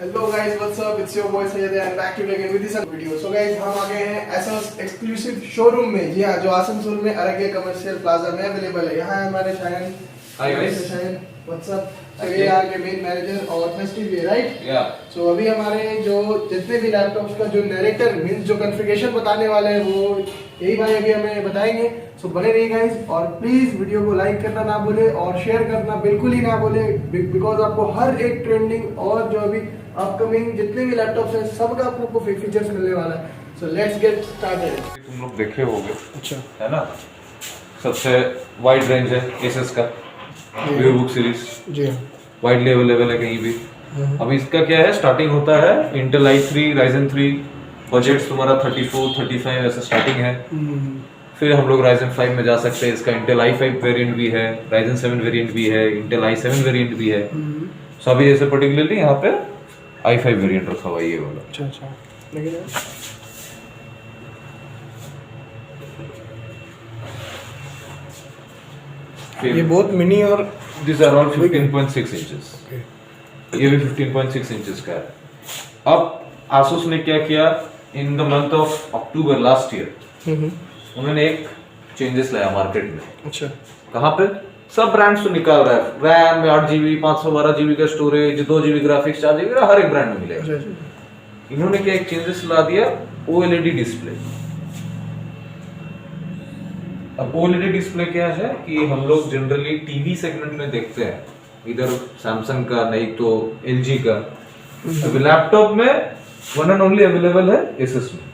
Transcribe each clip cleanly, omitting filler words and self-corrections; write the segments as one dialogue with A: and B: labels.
A: Hello guys, what's up, it's your boy Syed and back to again with this video. So guys, हम आ गए हैं Asus exclusive showroom में। जी हाँ, जो आसनसोल में अरगे कमर्शियल प्लाजा में अवेलेबल है। यहाँ है हमारे Shayan.
B: Hi guys,
A: Shayan what's up. So ये आर के मेन मैनेजर और फेस्टिव भी, राइट?
B: या
A: सो अभी हमारे जो जितने भी लैपटॉप्स का जो नैरेटर मींस जो कॉन्फ़िगरेशन बताने वाले हैं वो यही भाई अभी हमें बताएंगे। सो बने रहिए गाइस, और प्लीज वीडियो को लाइक करना ना भूले और शेयर करना बिल्कुल ही ना भूले, बिकॉज आपको हर एक ट्रेंडिंग और जो अभी अपकमिंग जितने भी लैपटॉप्स हैं सबका आपको फीचर्स मिलने वाला है। So let's get started.
B: तुम लोग देखे होंगे,
A: अच्छा,
B: है ना? सबसे वाइड रेंज है एसएस का, वीवोबुक सीरीज
A: जी
B: वाइडली अवेलेबल है कहीं भी। अब इसका क्या है, स्टार्टिंग होता है इंटेल i3 Ryzen 3, बजट तुम्हारा 34-35 ऐसा स्टार्टिंग है। फिर हम लोग Ryzen 5 में जा सकते हैं। इसका इंटेल i5 वेरिएंट भी है, Ryzen 7 वेरिएंट भी है, इंटेल i7 वेरिएंट भी है। सो अभी जैसे पर्टिकुलरली यहाँ पे i5 वेरिएंट रखा हुआ है ये वाला।
A: अच्छा अच्छा, लेकिन ये बहुत मिनी और
B: दिस आर ऑल 15.6 इंचेस। ये भी 15.6 इंचेस का है। अब आसूस ने क्या किया, in the month of October last year उन्होंने एक चेंजेस लाया मार्केट में।
A: अच्छा,
B: कहाँ पे? सब ब्रांड्स तो निकाल रहा है, रैम में 8 GB 512 GB का स्टोरेज, 2 GB ग्राफिक्स, 4 GB हर एक ब्रांड में मिलेगा।
A: अच्छा अच्छा,
B: इन्होंने क्या एक चेंजेस ला दिया, OLED डिस्प्ले। अब OLED डिस्प्ले क्या है कि हम लोग जनरली टीवी सेगमेंट में देखते हैं, इधर सैमसंग का नहीं तो LG का। अभी लैपटॉप में वन एंड ओनली अवेलेबल है एसएस में,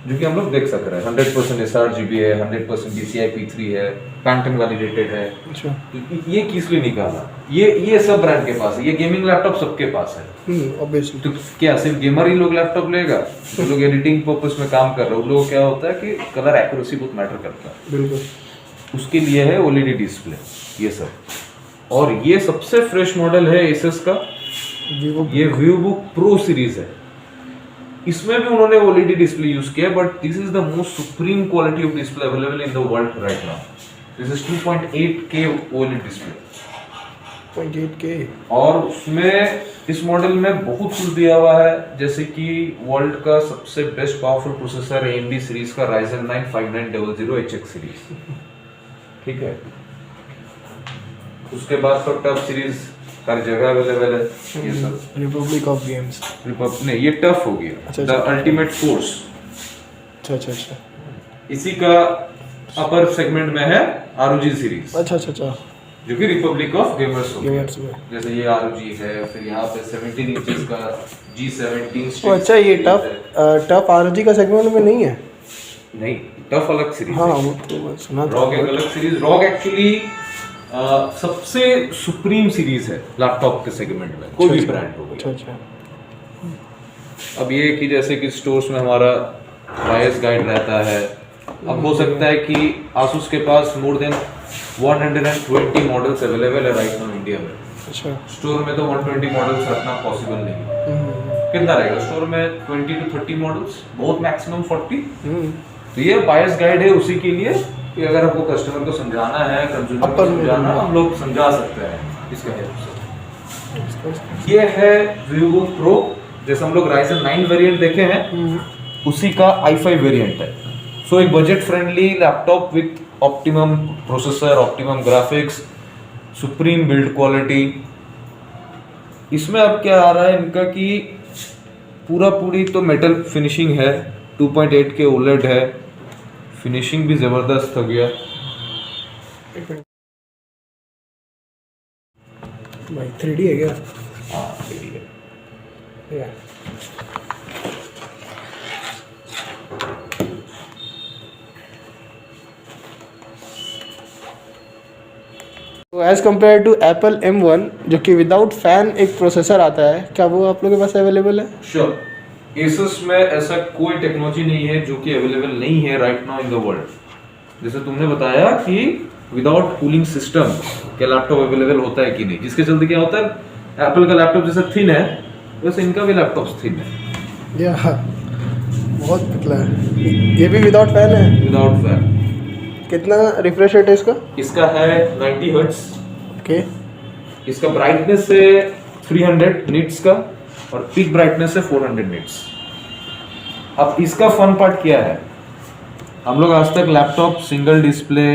B: जो कि हम लोग देख सक रहे हैं। 100% sRGB है, 100% DCI P3 है, पैंटन वैलिडेटेड है।
A: अच्छा,
B: ये किस लिए निकाला? ये सब ब्रांड के पास है, ये गेमिंग लैपटॉप सबके पास है।
A: ऑब्वियसली।
B: तो क्या सिर्फ गेमर ही लोग लैपटॉप लेगा? जो लोग एडिटिंग पर्पस में काम कर रहे हैं उन लोगों क्या होता है कि कलर एक्यूरेसी बहुत मैटर करता है।
A: बिल्कुल,
B: उसके लिए है OLED डिस्प्ले ये सब। और ये सबसे फ्रेश मॉडल है एसएस का, ये वीवोबुक प्रो सीरीज है। इसमें भी उन्होंने OLED डिस्प्ले यूज किया, but this is the most supreme quality of display available in the world right now. This is 2.8K OLED display.
A: 0.8K।
B: और उसमें इस मॉडल में बहुत कुछ दिया हुआ है, जैसे कि वर्ल्ड का सबसे best powerful processor AMD series का Ryzen 9 5900HX सीरीज, ठीक है। उसके बाद तो टफ सीरीज हर जगह अवेलेबल है। ये सब
A: रिपब्लिक ऑफ गेम्स।
B: नहीं, ये टफ हो गया,
A: अच्छा,
B: द अल्टीमेट फोर्स।
A: अच्छा अच्छा अच्छा,
B: इसी का अपर सेगमेंट में है ROG सीरीज,
A: अच्छा अच्छा अच्छा,
B: जो कि रिपब्लिक ऑफ गेमर्स हो गया।
A: गेमर्स में।
B: जैसे ये ROG है, फिर यहाँ पे 17 इंचेस का G17।
A: अच्छा, ये टफ ROG का सेगमेंट में नहीं है?
B: नहीं, टफ अलग सीरीज
A: हाँ,
B: है।
A: वो तो मैं सुना था।
B: रॉग एक अलग सीरीज। रॉग एक्चुअली सबसे सुप्रीम सीरीज है लैपटॉप के सेगमेंट में, कोई भी ब्रांड हो
A: अच्छा
B: गया।
A: अच्छा,
B: अब ये कि जैसे कि स्टोर्स में हमारा बायस गाइड रहता है। अब हो सकता है कि आसूस के पास मोर देन 120 मॉडल्स अवेलेबल है राइट नाउ इंडिया में।
A: अच्छा,
B: स्टोर में तो 120 मॉडल्स रखना पॉसिबल नहीं। कितना रहेगा स्टोर में? 20 to 30 मॉडल्स, बहुत मैक्सिमम 40। तो ये बायस गाइड है उसी के लिए कि अगर आपको कस्टमर को समझाना है, कंज्यूमर को समझाना है, हम लोग समझा सकते हैं इसका हेल्प से। ये है वीवोबुक प्रो, जैसे हम लोग Ryzen 9 वेरिएंट देखे हैं उसी का i5 वेरिएंट है। सो एक budget friendly laptop with optimum processor, optimum graphics, supreme build quality. इसमें अब क्या आ रहा है इनका कि पूरी तो मेटल फिनिशिंग है, 2.8K OLED है, फिनिशिंग भी जबरदस्त हो गया।
A: भाई 3D है क्या?
B: हाँ, ठीक है।
A: या तो as compare to Apple M1 जो कि विदाउट फैन एक प्रोसेसर आता है, क्या वो आप लोगों के पास अवेलेबल है?
B: श्योर, एसस में ऐसा कोई टेक्नोलॉजी नहीं है जो कि अवेलेबल नहीं है right now in the world. जैसे तुमने बताया कि विदाउट कूलिंग सिस्टम क्या लैपटॉप अवेलेबल होता है कि नहीं, जिसके चलते क्या होता है, एप्पल का लैपटॉप जैसे थिन है वैसे इनका भी लैपटॉप थिन है।
A: या बहुत पतला है। ये भी विदाउट फैन है?
B: Without fan.
A: कितना रिफ्रेश रेट है इसका?
B: इसका है 90 हर्ट्ज।
A: ओके,
B: इसका ब्राइटनेस है 300 निट्स का और पीक ब्राइटनेस है 400 निट्स। अब इसका फन पार्ट क्या है, हम लोग आज तक लैपटॉप सिंगल डिस्प्ले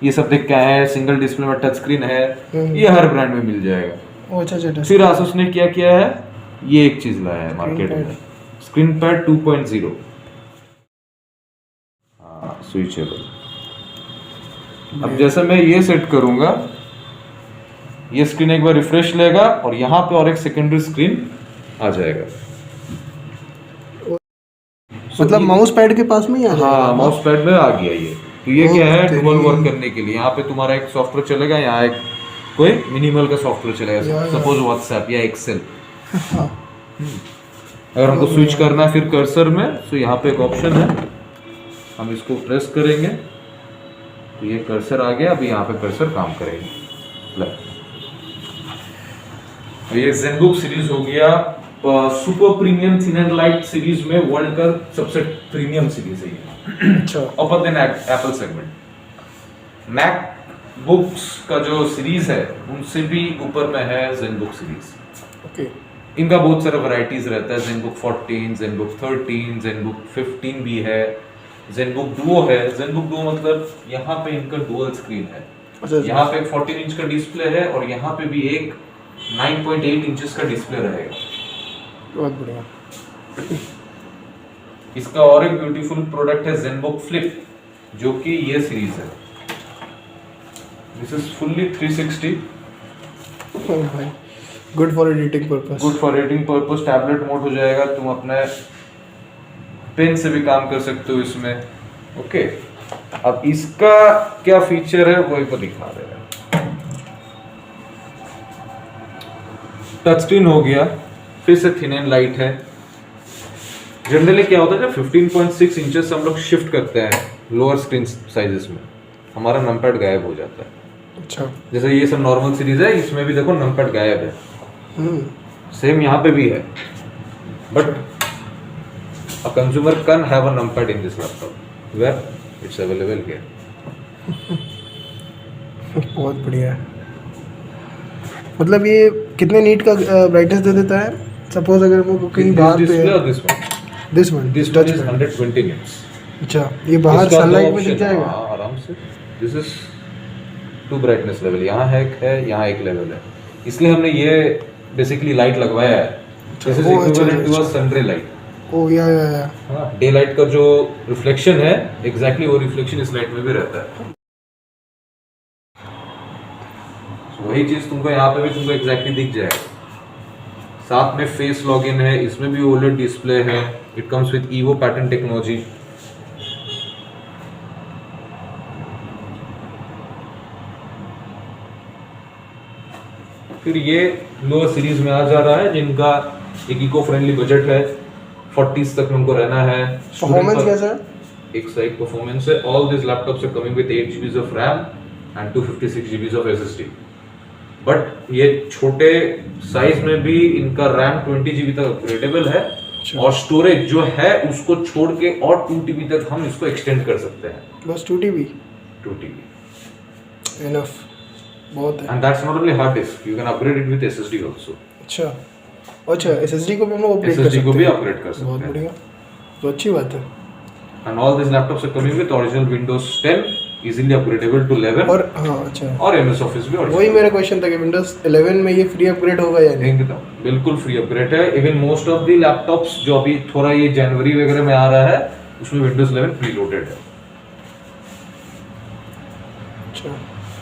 B: ये सब देख के आए हैं, सिंगल डिस्प्ले में टच स्क्रीन है, ये हर ब्रांड में मिल जाएगा।
A: अच्छा।
B: फिर आसूस ने क्या किया है, ये एक चीज लाया है मार्केट में, स्क्रीन पैड 2.0 स्विचेबल। अब जैसे मैं ये सेट करूंगा, ये स्क्रीन एक बार रिफ्रेश लेगा और यहाँ पे और एक सेकेंडरी स्क्रीन आ जाएगा।
A: मतलब माउस पैड के पास में ही आ जाएगा?
B: हाँ, माउस पैड में आ गया ये। तो ये क्या है, डुअल वर्क करने के लिए। यहाँ पे तुम्हारा एक सॉफ्टवेयर चलेगा, यहाँ एक कोई मिनिमल का सॉफ्टवेयर चलेगा, सपोज व्हाट्सएप या एक्सेल। अगर हमको स्विच करना है फिर कर्सर में, तो यहाँ पे एक ऑप्शन है, हम इसको प्रेस करेंगे तो ये कर्सर आ गया। अभी यहाँ पे कर्सर काम करेगा। ये ZenBook सीरीज हो गया, super premium thin and light series में वर्ल्ड का सबसे प्रीमियम सीरीज है ये।
A: अच्छा।
B: Upper than Apple segment. MacBooks का जो सीरीज है उनसे भी ऊपर में है ZenBook सीरीज।
A: ओके।
B: इनका बहुत सारा वैरायटीज रहता है, ZenBook 14, ZenBook 13, ZenBook 15 भी है, ZenBook Duo है। ZenBook Duo मतलब यहाँ पे इनका डुअल स्क्रीन है। यहाँ पे 14 इंच का डिस्प्ले है और यहाँ पे भी एक 9.8 इंचेस का डिस्प्ले रहेगा।
A: बहुत बढ़िया।
B: इसका और एक ब्यूटीफुल प्रोडक्ट है ZenBook Flip, जो कि ये सीरीज है। This is fully 360।
A: भाई good for editing purpose.
B: Good for editing purpose. Tablet mode हो जाएगा, तुम अपने पेन से भी काम कर सकते हो इसमें। ओके। अब इसका क्या फीचर है वो एक दिखा रहे हैं। टच स्क्रीन हो गया, फिर से थिन एंड लाइट है। जनरली क्या होता है, जब 15.6 इंचेस से हम लोग शिफ्ट करते हैं लोअर स्क्रीन साइजेस में, हमारा नंपैड गायब हो जाता है।
A: अच्छा।
B: जैसे ये सब नॉर्मल सीरीज है, इसमें भी देखो नंपैड गायब है। सेम यहाँ पे भी है, but a consumer can have a numpad in this laptop where it's available here.
A: बहुत बढ़िया है। मतलब ये कितने नीट का ब्राइटनेस दे देता है? सपोज अगर वो कहीं बाहर पे है, दिस वन
B: is 120 nits।
A: अच्छा, ये बाहर सनलाइट में दिख जाएगा
B: आराम से। दिस इज 2 ब्राइटनेस लेवल, यहाँ है यहाँ एक लेवल है, इसलिए हमने ये बेसिकली लाइट लगवाया है। This is equivalent to a sunray light.
A: Oh yeah
B: हाँ, डे लाइट का जो रिफ्लेक्शन है एग्जैक्टली वो रिफ्लेक्शन इस लाइट में भी रहता है। वही चीज तुमको यहाँ पे भी तुमको एग्जैक्टली दिख जाएगा। साथ में फेस लॉगिन है, इसमें भी OLED डिस्प्ले है। It comes with EVO pattern technology. फिर ये लोअर सीरीज में आ जा रहा है, जिनका एक इको फ्रेंडली बजट है, 40s तक उनको रहना है।
A: परफॉर्मेंस कैसा है?
B: एक साइड परफॉर्मेंस है। All this laptops are coming with 8 GB of RAM and 256 GB of SSD। But ये छोटे साइज में भी इनका रैम 20 GB तक अपग्रेडेबल है, और स्टोरेज जो है उसको छोड़ के और 2 TB तक हम इसको एक्सटेंड कर सकते हैं।
A: बस 2 TB?
B: 2 TB
A: इनफ, बहुत है।
B: And that's not only hard disk, you can upgrade it with SSD also.
A: अच्छा, SSD को भी हम लोग अपग्रेड कर सकते हैं?
B: SSD को भी अपग्रेड कर सकते हैं।
A: बहुत बढ़िया, तो अच्छी बात है।
B: And all this laptops are coming with original Windows 10, easily upgradable to 11। और
A: हाँ, अच्छा,
B: और MS ऑफिस भी।
A: वही मेरा क्वेश्चन था कि Windows 11 में ये फ्री अपग्रेड होगा या नहीं?
B: बिल्कुल फ्री अपग्रेड है। Even most of the laptops जो अभी थोड़ा ये जनवरी वगैरह में आ रहा है, उसमें Windows 11 प्री लोडेड है।
A: अच्छा,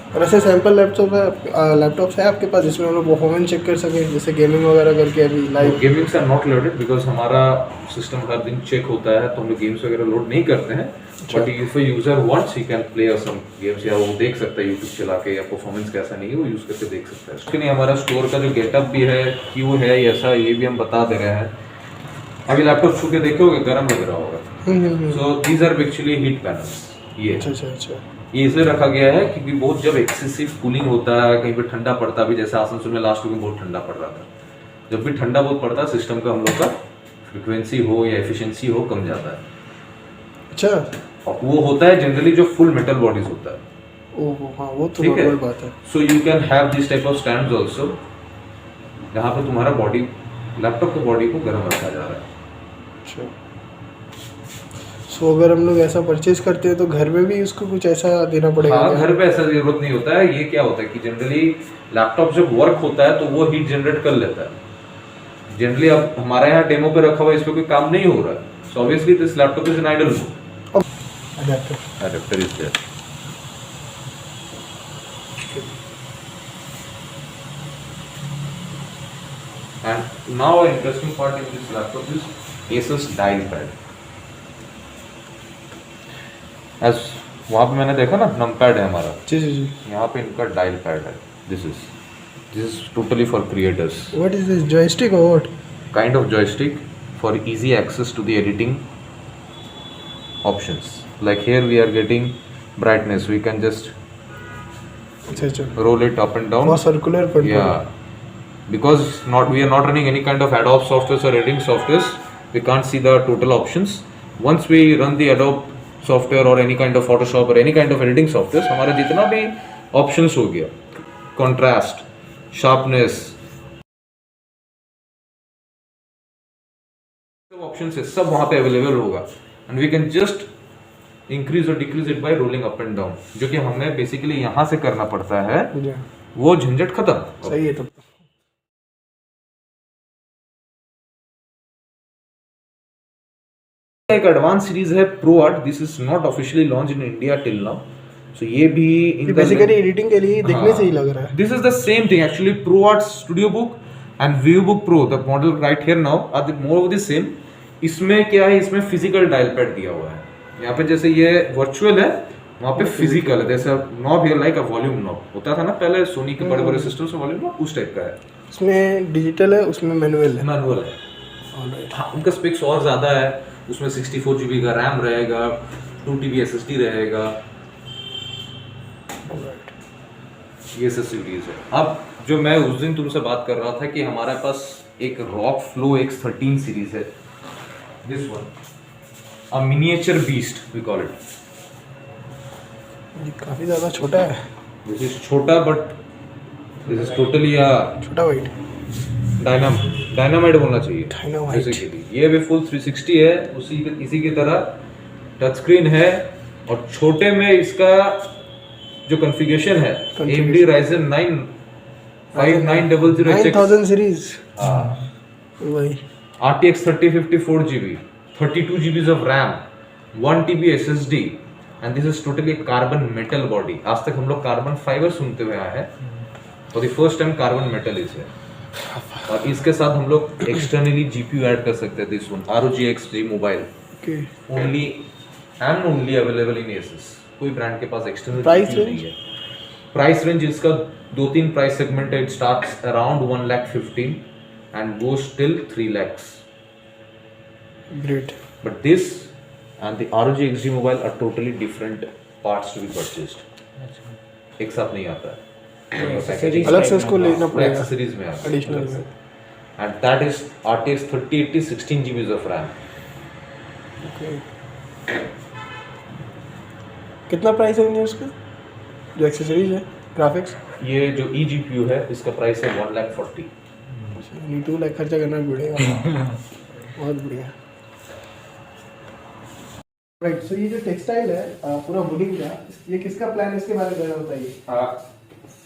A: और ऐसे सैंपल लैपटॉप्स है आपके पास जिसमें हम लोग परफॉर्मेंस चेक कर सके, जैसे गेमिंग वगैरह करके? अभी live
B: gamings are not loaded because हमारा सिस्टम हर दिन चेक होता है, तो हम लोग गेम्स वगैरह लोड नहीं करते हैं। But if a user wants he can play some games, या वो देख सकता है यूट्यूब चला के, या परफॉर्मेंस कैसा नहीं है वो यूज करके देख सकता है। उसके लिए हमारा स्टोर का जो गेटअप भी है, क्यों है ऐसा, ये भी हम बता दे रहे हैं। अभी लैपटॉप छू के देखोगे गर्म लग रहा होगा। So these are actually heat panels. ये
A: अच्छा,
B: ये इसलिए रखा गया है क्योंकि बहुत जब एक्सेसिव कूलिंग होता है, कहीं पे ठंडा पड़ता है, भी जैसे आसनसोल में लास्ट वीक में बहुत ठंडा पड़ रहा था, जब भी ठंडा बहुत पड़ता है सिस्टम का हम लोग का फ्रिक्वेंसी हो या एफिशिएंसी हो कम जाता है।
A: अच्छा,
B: और वो होता है जनरली जो फुल मेटल बॉडीज होता है।
A: ओह हाँ, वो तो
B: ठीक है,
A: नॉर्मल बात है।
B: So you can have this type of stands also, जहाँ पे तुम्हारा बॉडी, लैपटॉप के बॉडी को गर्म रखा जा रहा है।
A: अच्छा, सो अगर हम लोग ऐसा परचेज करते हैं तो घर में भी उसको कुछ ऐसा देना पड़ेगा?
B: हाँ,
A: क्या?
B: घर पे ऐसा जरूरत नहीं होता है। ये क्या होता है कि जनरली लैपटॉप जब वर्क होता है तो वो हीट जनरेट कर लेता है। जनरली अब हमारे यहाँ डेमो पे रखा हुआ है, इस पे कोई काम नहीं हो रहा है, so obviously this laptop is an idle mode. Adapter is there. And now an interesting part in this laptop is Asus dial pad. As वहाँ पे मैंने देखा ना नमपैड है हमारा,
A: जी जी जी।
B: यहाँ पे इनका डायल पैड है। This is totally for creators.
A: What is this, joystick और what?
B: Kind of joystick for easy access to the editing options. Like here we are getting brightness, we can just
A: अच्छा
B: roll it up and down
A: for circular control.
B: yeah, because we are not running any kind of Adobe softwares or editing softwares, we can't see the total options. Once we run the Adobe software or any kind of Photoshop or any kind of editing softwares, हमारा जितना भी options हो गया, contrast, sharpness, option है सब वहाँ पे available होगा, and we can just increase or decrease it by rolling up and down, जो कि हमें बेसिकली यहाँ से करना पड़ता है। वो झंझट खत्म।
A: सही है तब।
B: एक एडवांस सीरीज है ProArt, this is not officially launch in India till now, so ये भी
A: बेसिकली एडिटिंग के लिए देखने से ही लग रहा है।
B: This is the same thing actually, pro art studio book and view book pro, the model right here now are more of the same. इसमें क्या है, इसमें फिजिकल डायल पैड दिया हुआ है। यहाँ पे जैसे ये वर्चुअल है, वहाँ पे फिजिकल है, जैसे knob here like a volume knob होता था ना पहले सोनी के बड़े बड़े सिस्टम्स में, वॉल्यूम नॉब उस टाइप का है।
A: इसमें डिजिटल है, उसमें मैनुअल है।
B: मैनुअल है। हाँ, उनका स्पेक्स और ज़्यादा है, उसमें 64 GB का रैम रहेगा, 2 TB SSD रहेगा। ये सब सीरीज है। अब जो मैं उस दिन तुमसे बात कर रहा था कि हमारे पास एक रॉक फ्लो X13 सीरीज है, this one a miniature beast we call it.
A: ये काफी ज्यादा छोटा है।
B: दिस इज छोटा बट दिस इज टोटली
A: छोटा वाइट
B: डायनामाइट बोलना चाहिए।
A: डायनामाइट।
B: ये भी फुल 360 है, इसी की तरह टच स्क्रीन है, और छोटे में इसका जो कॉन्फ़िगरेशन है AMD Ryzen 9 5900HX
A: 9000 सीरीज।
B: हाँ,
A: वही
B: RTX 3050 4GB 32 GB of RAM 1 TB SSD and this is totally carbon metal body. आज तक हम लोग कार्बन फाइबर सुनते हुए आए हैं, for the first time carbon metal is है। और इसके साथ हम लोग एक्सटर्नली GPU ऐड कर सकते हैं। This one ROG X3 mobile only and only available in Asus, कोई ब्रांड के पास एक्सटर्नल
A: प्राइस
B: GPU नहीं है। प्राइस रेंज इसका 2-3 प्राइस सेगमेंट है। It starts around 1,15,000 and goes till 3 lakhs.
A: Great.
B: But this and the ROG XG mobile are totally different parts to be purchased. एक साथ नहीं आता है,
A: अलग से इसको लेना पड़ेगा,
B: एक्सेसरीज में आता है
A: एडिशनल में।
B: And that is RTX 3080 16 GB of RAM.
A: कितना प्राइस है उसका जो एक्सेसरीज है, ग्राफिक्स?
B: ये जो eGPU है इसका प्राइस है 1,40,000।
A: 2 लाख खर्चा करना पड़ेगा। बहुत बढ़िया। राइट, सो ये जो टेक्सटाइल है पूरा वुडन का, ये किसका प्लान है, इसके बारे में जरा बताइए।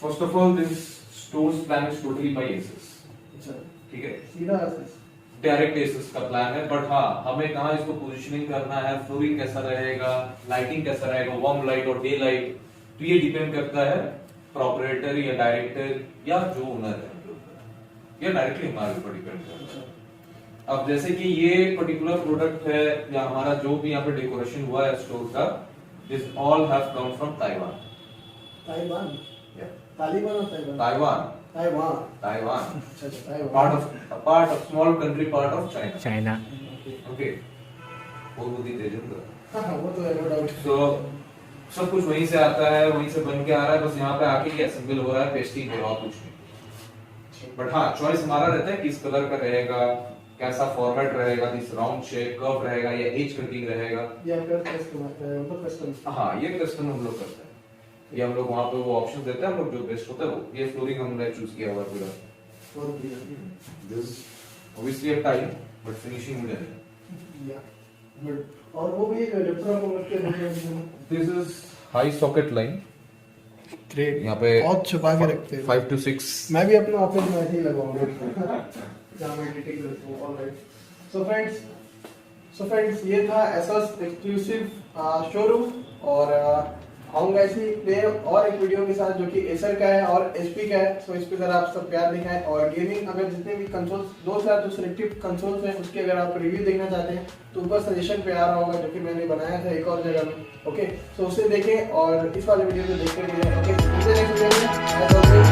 B: First of all this stores plan is totally by Asus।
A: अच्छा,
B: ठीक है,
A: सीधा
B: डायरेक्ट Asus का प्लान है। बट हाँ, हमें कहाँ इसको पोजीशनिंग करना है, फ्लोरिंग कैसा रहेगा, लाइटिंग कैसा रहेगा, वार्म लाइट और डे लाइट, तो ये डिपेंड करता है प्रोपराइटर या डायरेक्टर या जो ओनर है, ये डायरेक्टली हमारे ऊपर डिपेंड करता है। अब जैसे कि ये पर्टिकुलर प्रोडक्ट है या हमारा जो भी यहाँ पे डेकोरेशन हुआ है स्टोर का, this all have come from Taiwan.
A: Taiwan? Taliban और ताइवान?
B: ताइवान।
A: ताइवान।
B: ताइवान।
A: अच्छा, Taiwan.
B: part of small country part of China.
C: China.
B: Okay. वो बुद्धि तेजेंद्र।
A: हाँ, वो तो है, नो डाउट।
B: So सब कुछ वहीं से आता है, वहीं से बन के आ रहा है, बस यहाँ पे आके ये असेंबल हो रहा है, पेस्टिंग हो रहा है, कुछ नहीं। बट हाँ, चॉइस हमारा रहता है किस कलर का रहेगा, कैसा फॉर्मेट रहेगा, दिस राउंड शेप कर्व रहेगा या एज कटिंग रहेगा।
A: ये आपका कस्टम।
B: हाँ, ये कस्टम हम लोग करते हैं। ये हम लोग वहाँ पे वो ऑप्शन देते हैं, हम लोग जो बेस्ट होता है वो। ये फ्लोरिंग हमने चूज किया हुआ है पूरा।
A: बहुत बढ़िया।
B: This obviously a tie, but finishing with it.
A: Yeah, good. और वो भी एक रिप्रो को रखते हैं।
B: This is high socket line.
A: Great.
B: यहाँ पे
A: बहुत छुपा के रखते हैं।
B: 5 to 6.
A: मैं भी अपने ऑफिस में ऐसे ही लगवाऊंगा जहाँ मैं एडिटिंग करता हूँ। ऑलराइट। सो फ्रेंड्स ये था एसोस एक्सक्लूसिव शोरूम और आऊंगा ऐसी प्लेयर और एक वीडियो के साथ जो कि एसर का है और एचपी का है। सो इस पे जरा आप सब प्यार दिखाएं और गेमिंग अगर जितने भी कंसोल्स 2 जो सिलेक्टिव कंसोल्स हैं उसके अगर आप रिव्यू देखना चाहते हैं तो ऊपर सजेशन पे आ रहा होगा जो कि मैंने बनाया था एक और जगह में। ओके, सो उसे देखें और इस वाले वीडियो को देख कर ओके, नेक्स्ट वीडियो में